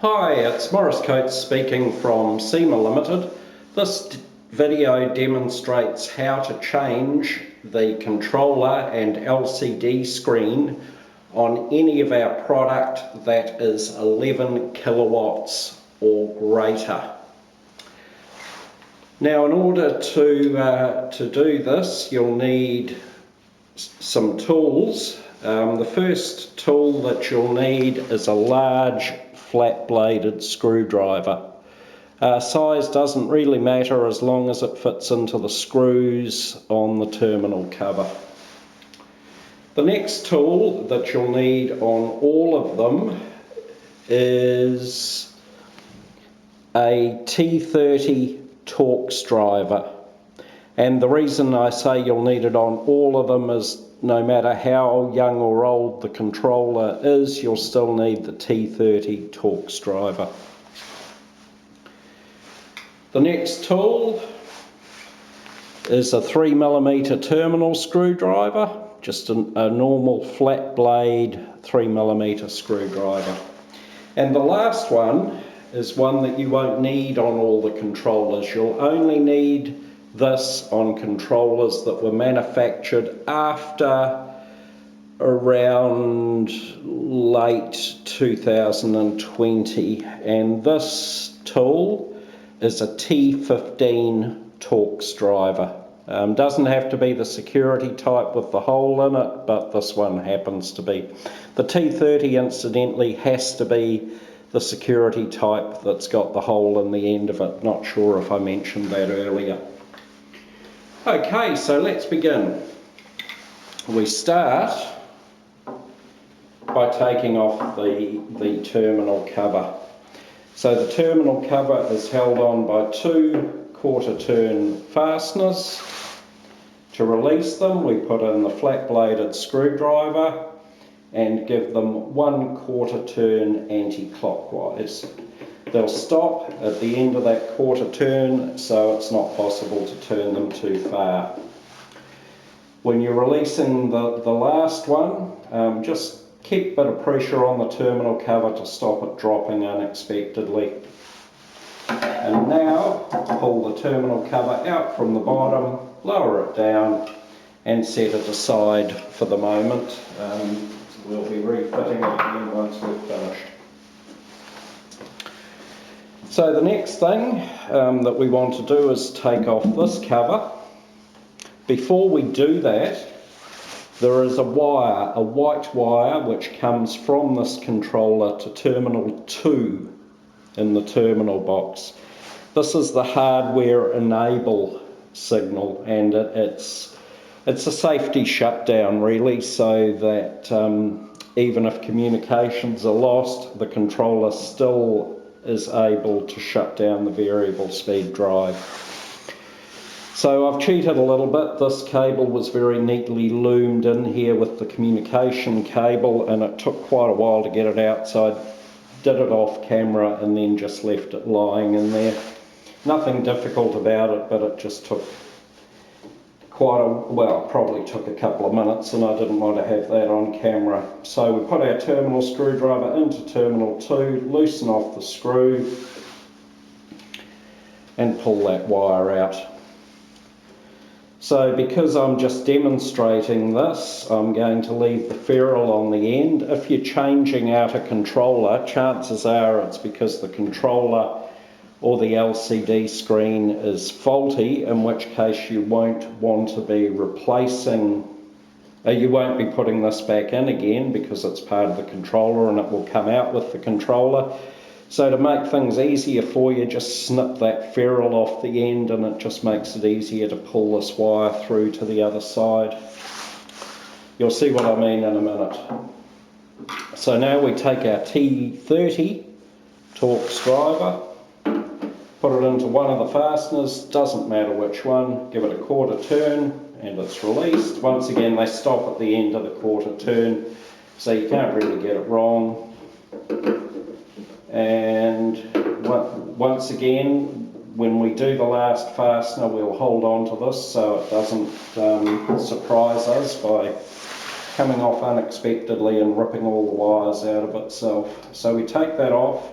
Hi, it's Maurice Coates speaking from Sema Limited. This video demonstrates how to change the controller and LCD screen on any of our product that is 11 kilowatts or greater. Now, in order to do this, you'll need some tools. The first tool that you'll need is a large flat-bladed screwdriver. Size doesn't really matter as long as it fits into the screws on the terminal cover. The next tool that you'll need on all of them is a T30 Torx driver. And the reason I say you'll need it on all of them is no matter how young or old the controller is, you'll still need the T30 Torx driver. The next tool is a 3mm terminal screwdriver, just a normal flat blade 3mm screwdriver. And the last one is one that you won't need on all the controllers. You'll only need this on controllers that were manufactured after around late 2020, and this tool is a T15 Torx driver. Doesn't have to be the security type with the hole in it, but this one happens to be. The T30 incidentally has to be the security type that's got the hole in the end of it. Not sure if I mentioned that earlier. Okay, so let's begin. We start by taking off the terminal cover. So the terminal cover is held on by 2 quarter-turn fasteners. To release them, we put in the flat-bladed screwdriver and give them 1 quarter-turn anti-clockwise. They'll stop at the end of that quarter turn, so it's not possible to turn them too far. When you're releasing the last one, just keep a bit of pressure on the terminal cover to stop it dropping unexpectedly. And now pull the terminal cover out from the bottom, lower it down and set it aside for the moment. We'll be refitting it again once we've finished. So the next thing that we want to do is take off this cover. Before we do that, there is a wire, a white wire, which comes from this controller to terminal 2 in the terminal box. This is the hardware enable signal, and it's a safety shutdown really, so that even if communications are lost, the controller still is able to shut down the variable speed drive. So I've cheated a little bit. This cable was very neatly loomed in here with the communication cable, and it took quite a while to get it out, so I did it off camera and then just left it lying in there. Nothing difficult about it, but it just took probably took a couple of minutes, and I didn't want to have that on camera. So we put our terminal screwdriver into terminal 2, loosen off the screw and pull that wire out. So because I'm just demonstrating this, I'm going to leave the ferrule on the end. If you're changing out a controller, chances are it's because the controller or the LCD screen is faulty, in which case you won't want to be replacing, you won't be putting this back in again because it's part of the controller and it will come out with the controller. So to make things easier for you, just snip that ferrule off the end, and it just makes it easier to pull this wire through to the other side. You'll see what I mean in a minute. So now we take our T30 Torx driver, put it into one of the fasteners, doesn't matter which one, give it a quarter turn and it's released. Once again, they stop at the end of the quarter turn, so you can't really get it wrong. And once again, when we do the last fastener, we'll hold on to this so it doesn't surprise us by coming off unexpectedly and ripping all the wires out of itself. So we take that off,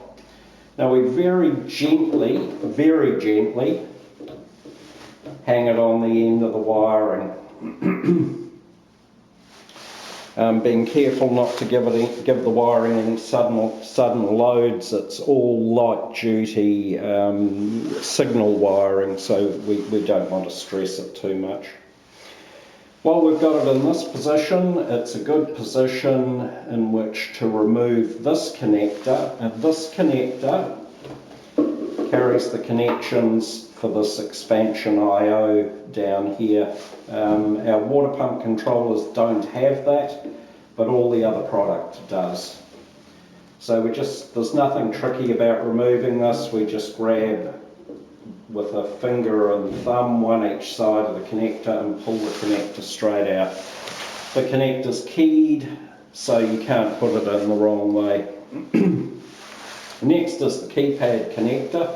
Now we very gently hang it on the end of the wiring. Being careful not to give the wiring any sudden loads. It's all light duty signal wiring, so we don't want to stress it too much. While we've got it in this position, it's a good position in which to remove this connector, and this connector carries the connections for this expansion I/O down here. Our water pump controllers don't have that, but all the other product does. So there's nothing tricky about removing this. We just grab with a finger and thumb one each side of the connector and pull the connector straight out. The connector's keyed, so you can't put it in the wrong way. Next is the keypad connector.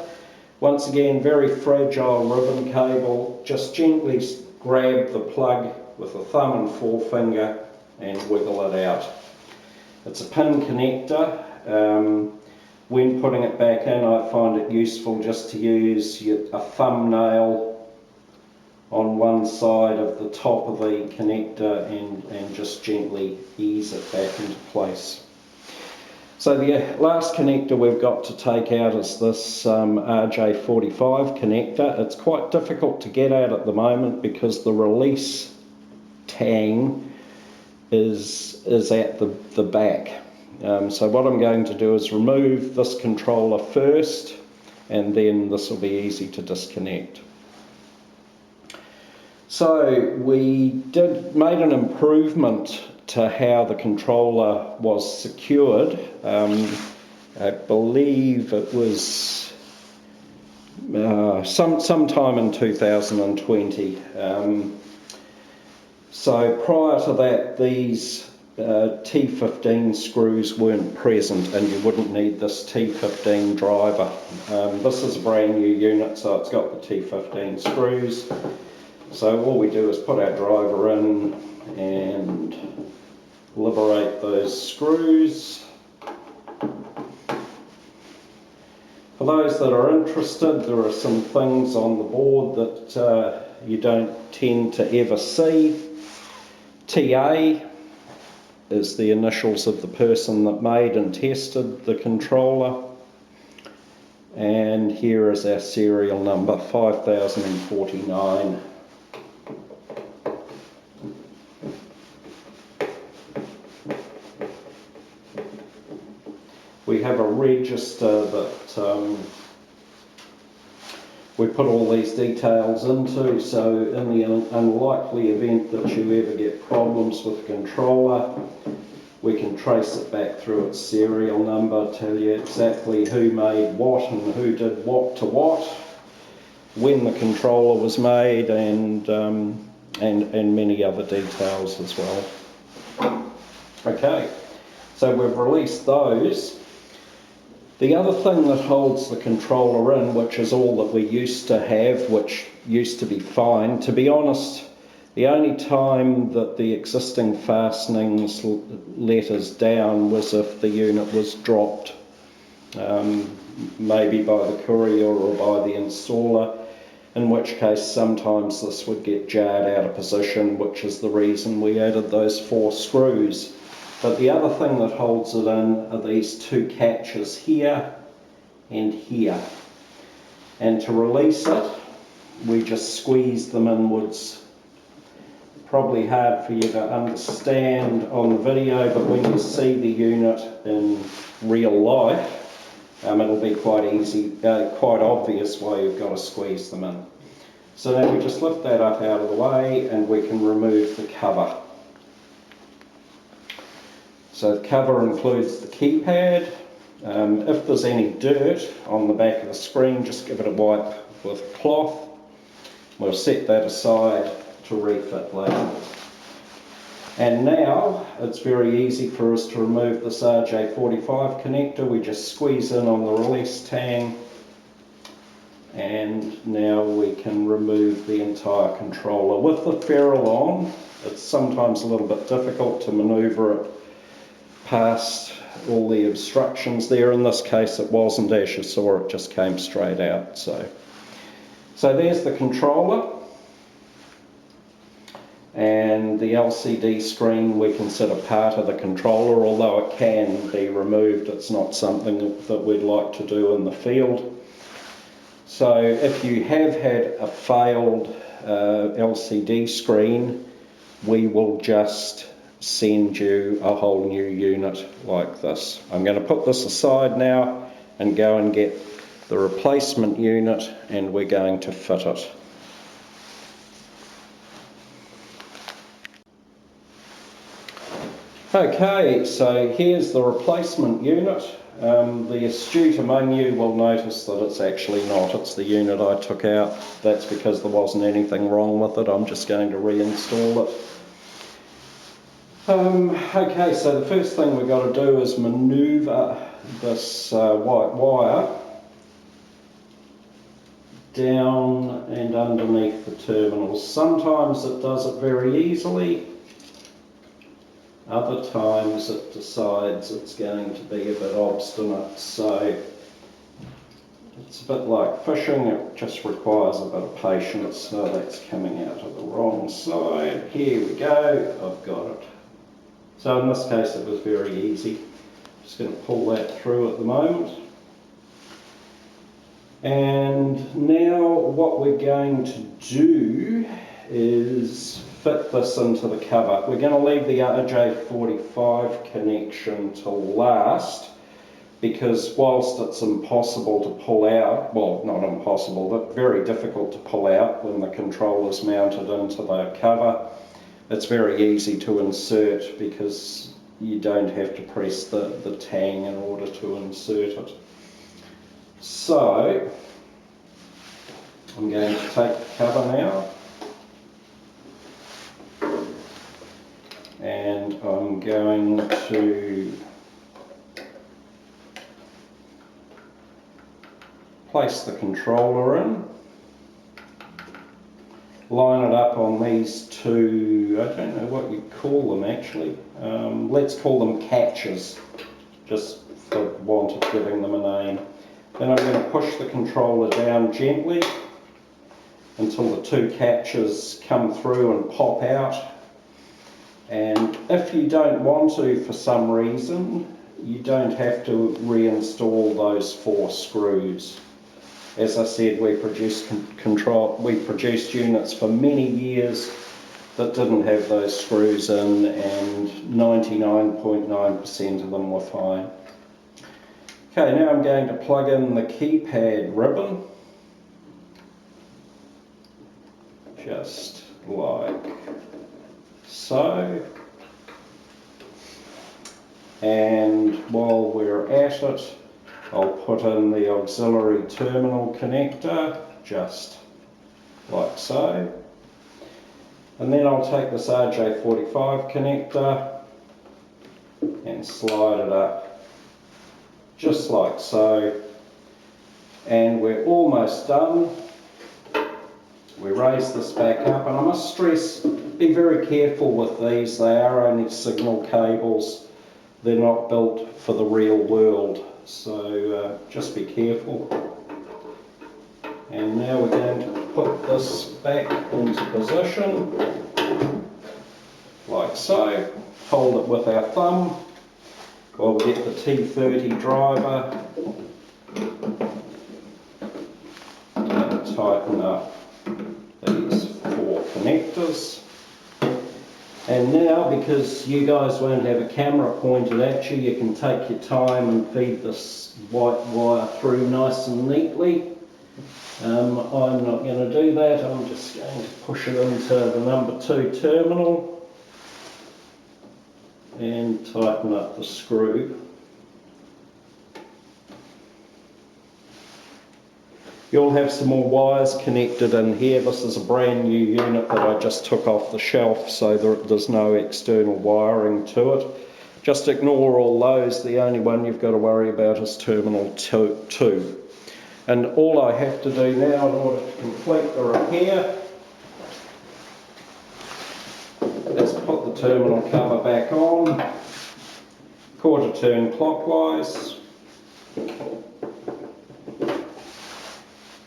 Once again, very fragile ribbon cable. Just gently grab the plug with a thumb and forefinger and wiggle it out. It's a pin connector. When putting it back in, I find it useful just to use a thumbnail on one side of the top of the connector and just gently ease it back into place. So the last connector we've got to take out is this RJ45 connector. It's quite difficult to get at the moment because the release tang is at the back. So what I'm going to do is remove this controller first, and then this will be easy to disconnect. So we made an improvement to how the controller was secured. I believe it was sometime in 2020. So prior to that, these T15 screws weren't present, and you wouldn't need this T15 driver. This is a brand new unit, so it's got the T15 screws. So all we do is put our driver in and liberate those screws. For those that are interested, there are some things on the board that you don't tend to ever see. TA is the initials of the person that made and tested the controller. And here is our serial number, 5049. We have a register that we put all these details into, so in the unlikely event that you ever get problems with the controller, we can trace it back through its serial number, tell you exactly who made what and who did what to what, when the controller was made, and many other details as well. Okay, so we've released those. The other thing that holds the controller in, which is all that we used to have, which used to be fine, to be honest, the only time that the existing fastenings let us down was if the unit was dropped, maybe by the courier or by the installer, in which case sometimes this would get jarred out of position, which is the reason we added those 4 screws. But the other thing that holds it in are these 2 catches here and here. And to release it, we just squeeze them inwards. Probably hard for you to understand on the video, but when you see the unit in real life, it'll be quite easy, quite obvious why you've got to squeeze them in. So now we just lift that up out of the way and we can remove the cover. So the cover includes the keypad. If there's any dirt on the back of the screen, just give it a wipe with a cloth. We'll set that aside to refit later. And now it's very easy for us to remove this RJ45 connector. We just squeeze in on the release tang, and now we can remove the entire controller. With the ferrule on, it's sometimes a little bit difficult to manoeuvre it past all the obstructions there. In this case it wasn't, as you saw, it just came straight out. So there's the controller, and the LCD screen we consider part of the controller, although it can be removed. It's not something that we'd like to do in the field. So if you have had a failed LCD screen, we will just send you a whole new unit like this. I'm going to put this aside now and go and get the replacement unit, and we're going to fit it. Okay, so here's the replacement unit. The astute among you will notice that it's actually not. It's the unit I took out. That's because there wasn't anything wrong with it. I'm just going to reinstall it. Okay, so the first thing we've got to do is manoeuvre this white wire down and underneath the terminals. Sometimes it does it very easily. Other times it decides it's going to be a bit obstinate, so it's a bit like fishing. It just requires a bit of patience. So that's coming out of the wrong side. Here we go, I've got it. So in this case it was very easy. Just going to pull that through at the moment. And now what we're going to do is fit this into the cover. We're going to leave the RJ45 connection to last, because whilst it's impossible to pull out, well, not impossible, but very difficult to pull out when the controller's mounted into the cover, it's very easy to insert because you don't have to press the tang in order to insert it. So I'm going to take the cover now, and I'm going to place the controller in, line it up on these two, I don't know what you call them actually, let's call them catches, just for want of giving them a name. Then I'm going to push the controller down gently until the two catches come through and pop out. And if you don't want to for some reason, you don't have to reinstall those 4 screws. As I said, we produced units for many years that didn't have those screws in, and 99.9% of them were fine. Okay, now I'm going to plug in the keypad ribbon, just like so. And while we're at it, I'll put in the auxiliary terminal connector, just like so. And then I'll take this RJ45 connector and slide it up, just like so. And we're almost done. We raise this back up, and I must stress, be very careful with these. They are only signal cables. They're not built for the real world, so just be careful. And now we're going to put this back into position, like so. Hold it with our thumb while we get the T30 driver and tighten up these 4 connectors. And now, because you guys won't have a camera pointed at you, you can take your time and feed this white wire through nice and neatly. I'm not going to do that. I'm just going to push it into the number 2 terminal and tighten up the screw. You'll have some more wires connected in here. This is a brand new unit that I just took off the shelf, so there's no external wiring to it. Just ignore all those. The only one you've got to worry about is terminal 2. And all I have to do now in order to complete the repair is put the terminal cover back on quarter turn clockwise.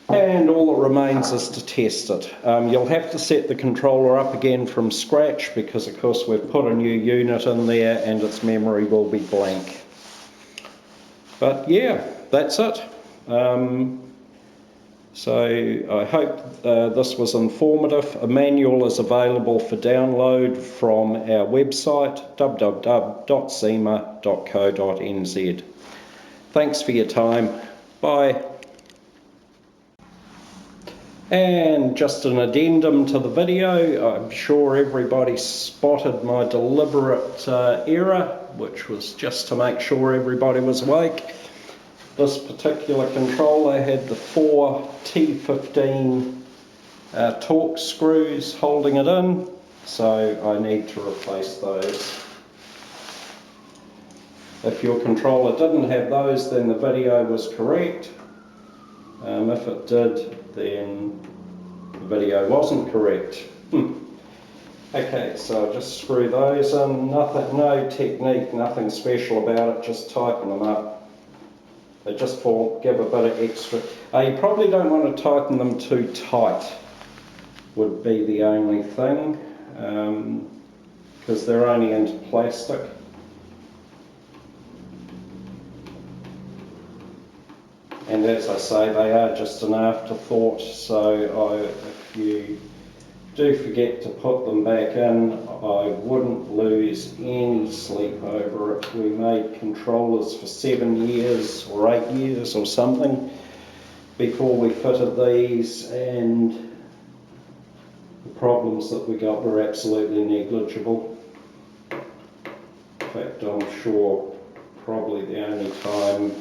And all that remains is to test it. You'll have to set the controller up again from scratch because of course we've put a new unit in there and its memory will be blank. But yeah, that's it. So I hope this was informative. A manual is available for download from our website www.sema.co.nz. Thanks for your time. Bye. And just an addendum to the video, I'm sure everybody spotted my deliberate error, which was just to make sure everybody was awake. This particular controller had the 4 T15 Torx screws holding it in, so I need to replace those. If your controller didn't have those, then the video was correct. If it did, then the video wasn't correct. Okay, so I'll just screw those in. Nothing, no technique, nothing special about it, just tighten them up. They just give a bit of extra. You probably don't want to tighten them too tight, would be the only thing, because they're only into plastic. And as I say, they are just an afterthought, so if you do forget to put them back in, I wouldn't lose any sleep over it. We made controllers for 7 years or 8 years or something before we fitted these, and the problems that we got were absolutely negligible. In fact, I'm sure probably the only time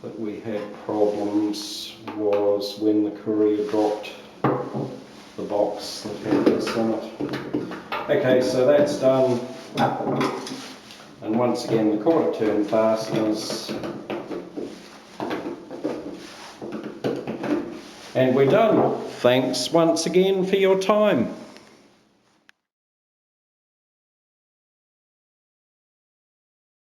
that we had problems was when the courier dropped the box that had this in it. Okay, so that's done. And once again, the quarter turn fasteners. And we're done. Thanks once again for your time.